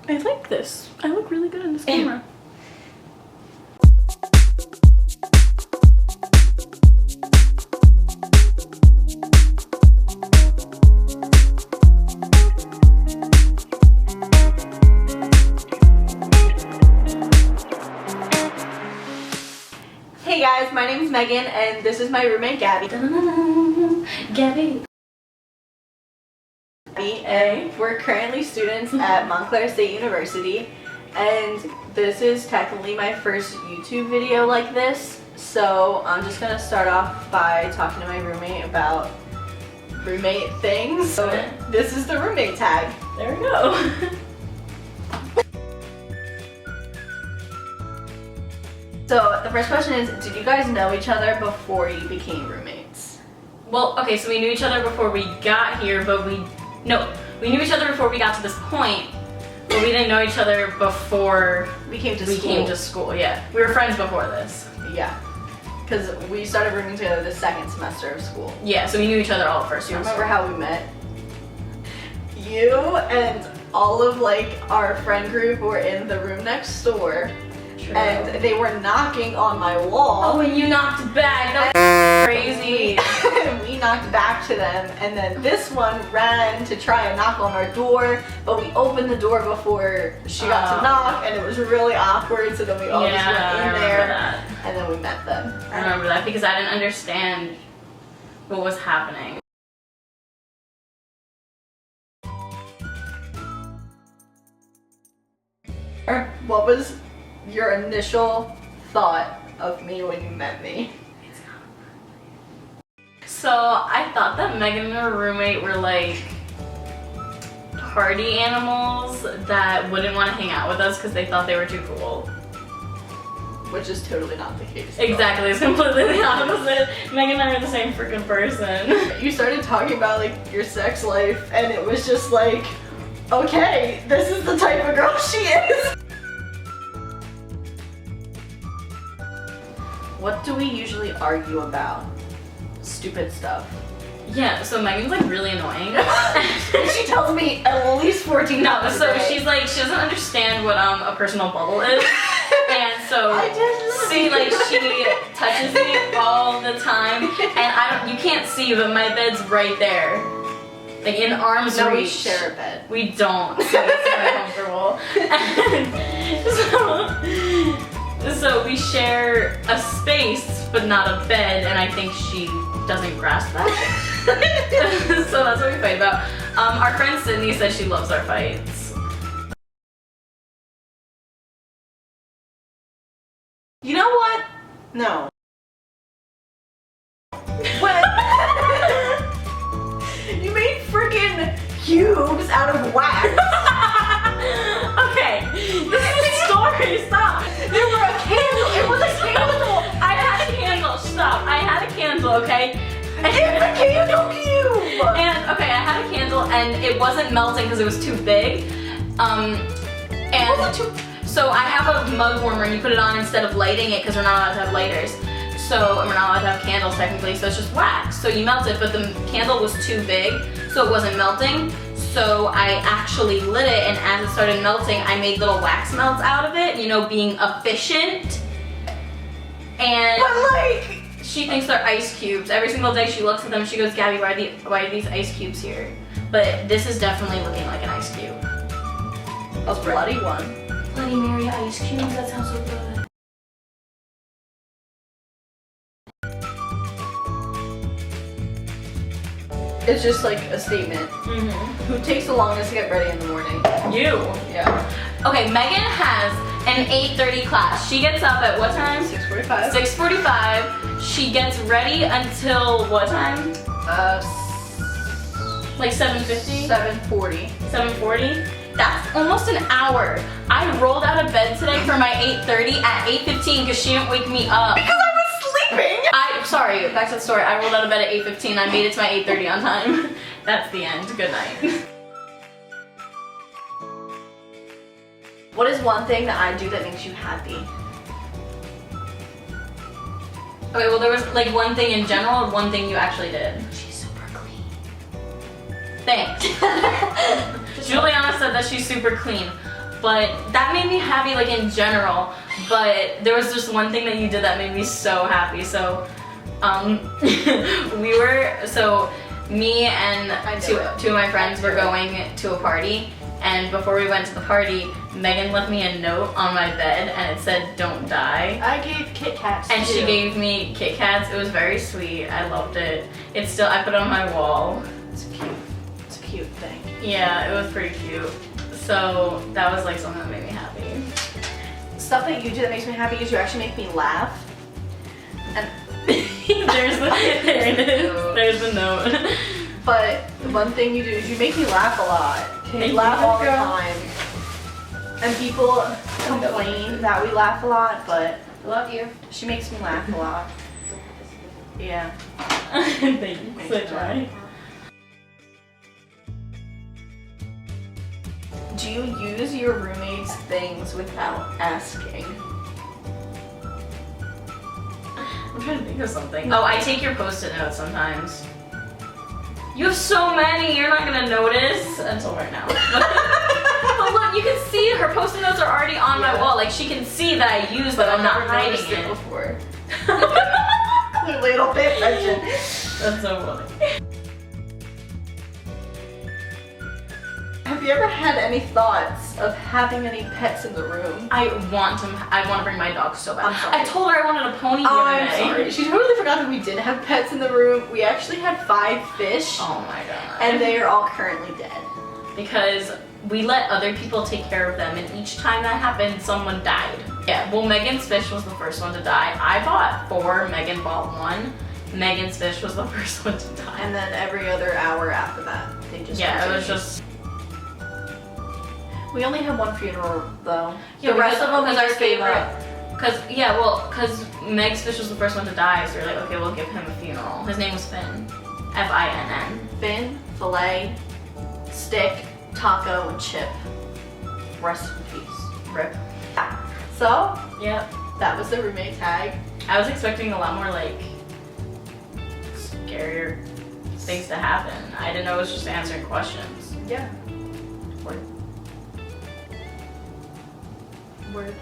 I like this. I look really good in this camera. Hey guys, my name is Megan and this is my roommate Gabby. Gabby. And we're currently students at Montclair State University, and this is technically my first YouTube video like this, so I'm just gonna start off by talking to my roommate about roommate things. So this is the roommate tag. There we go. So the first question is, did you guys know each other before you became roommates? Well, okay, so we knew each other before we got here, but we knew each other before we got to this point, but we didn't know each other before We came we came to school. Yeah, we were friends before this. Yeah, because we started rooming together the second semester of school. Yeah, so we knew each other all first Do you year. remember how we met? You and all of like our friend group were in the room next door. True. And they were knocking on my wall. Oh, and you knocked back. That was crazy. We knocked back to them, and then this one ran to try and knock on our door, but we opened the door before she got to knock, and it was really awkward, so then we all just went in there, and then we met them. I remember that because I didn't understand what was happening. What was your initial thought of me when you met me? So I thought that Megan and her roommate were like party animals that wouldn't want to hang out with us because they thought they were too cool. Which is totally not the case. Exactly, it's completely the opposite. Megan and I are the same freaking person. You started talking about like your sex life, and it was just like, okay, this is the type of girl she is. What do we usually argue about? Stupid stuff. Yeah, so Megan's like really annoying. She tells me at least 14 times a So day. she's like, she doesn't understand what a personal bubble is. And so I didn't. she touches me all the time, and you can't see, but my bed's right there, like in arm's No, reach. we share a bed. We don't, so it's very comfortable. So we share a space, but not a bed, and I think she doesn't grasp that. So that's what we fight about. Our friend Sydney says she loves our fights. You know what? No. When you made freaking cubes out of wax. Okay, this is a story, stop. There were a candle. It was a candle. I had a candle, stop. I had a candle, okay? It's a candle cube. And, okay, I had a candle and it wasn't melting because it was too big. So I have a mug warmer and you put it on instead of lighting it because we're not allowed to have lighters. So, and we're not allowed to have candles technically, so it's just wax. So you melt it, but the candle was too big, so it wasn't melting. So I actually lit it, and as it started melting, I made little wax melts out of it, you know, being efficient. And But like, she thinks they're ice cubes. Every single day she looks at them and she goes, Gabby, why are these ice cubes here? But this is definitely looking like an ice cube. a bloody one. Bloody Mary ice cubes, that sounds so good. It's just like a statement. Who takes the longest to get ready in the morning? You. Yeah. Okay, Megan has an 8:30 class. She gets up at what time? 6:45. 6:45. She gets ready until what time? Like 7:50? 7:40. 7:40? That's almost an hour. I rolled out of bed today for my 8:30 at 8:15 because she didn't wake me up. Because I was sleeping. Sorry, back to the story. I rolled out of bed at 8:15. I made it to my 8:30 on time. That's the end. Good night. What is one thing that I do that makes you happy? Okay, well there was like one thing in general or one thing you actually did. She's super clean. Thanks. Juliana said that she's super clean. But that made me happy, like in general. But there was just one thing that you did that made me so happy. So, me and two of my friends were going to a party, and before we went to the party, Megan left me a note on my bed, and it said, "Don't die." I gave Kit Kats and too. she gave me Kit Kats. It was very sweet. I loved it. It's still, I put it on my wall. It's cute. It's a cute thing. Yeah, it was pretty cute. So that was like something that made me happy. Stuff that you do that makes me happy is you actually make me laugh. And there it is. There's the note. But one thing you do is you make me laugh a lot. You laugh all the time. And people complain that we laugh a lot, but I love you. she makes me laugh a lot. Yeah. Thank you. So dry. Do you use your roommate's things without asking? I'm trying to think of something. Oh, I take your post-it notes sometimes. You have so many, you're not gonna notice until right now. But look, you can see her post-it notes are already on my wall. Like she can see that I use them. I'm not hiding it. Before. Clearly, don't pay attention. That's so funny. Have you ever had any thoughts of having any pets in the room? I want to bring my dog so bad. I'm sorry. I told her I wanted a pony the Oh, other I'm day. sorry. She totally forgot that we did have pets in the room. We actually had 5 fish, Oh my god. and they are all currently dead. Because we let other people take care of them, and each time that happened, someone died. Yeah, well, Megan's fish was the first one to die. I bought 4, Megan bought 1. Megan's fish was the first one to die. And then every other hour after that, they just Yeah, it was continued. just... We only had 1 funeral though. Yeah, the rest of them we our just gave up. Because Meg's fish was the first one to die, so we're like, okay, we'll give him a funeral. His name was Finn. Finn. Fin, fillet, stick, taco, and chip. Rest in peace. Rip. So, Yep. that was the roommate tag. I was expecting a lot more, like, scarier things to happen. I didn't know it was just answering questions. Yeah. Word. Word.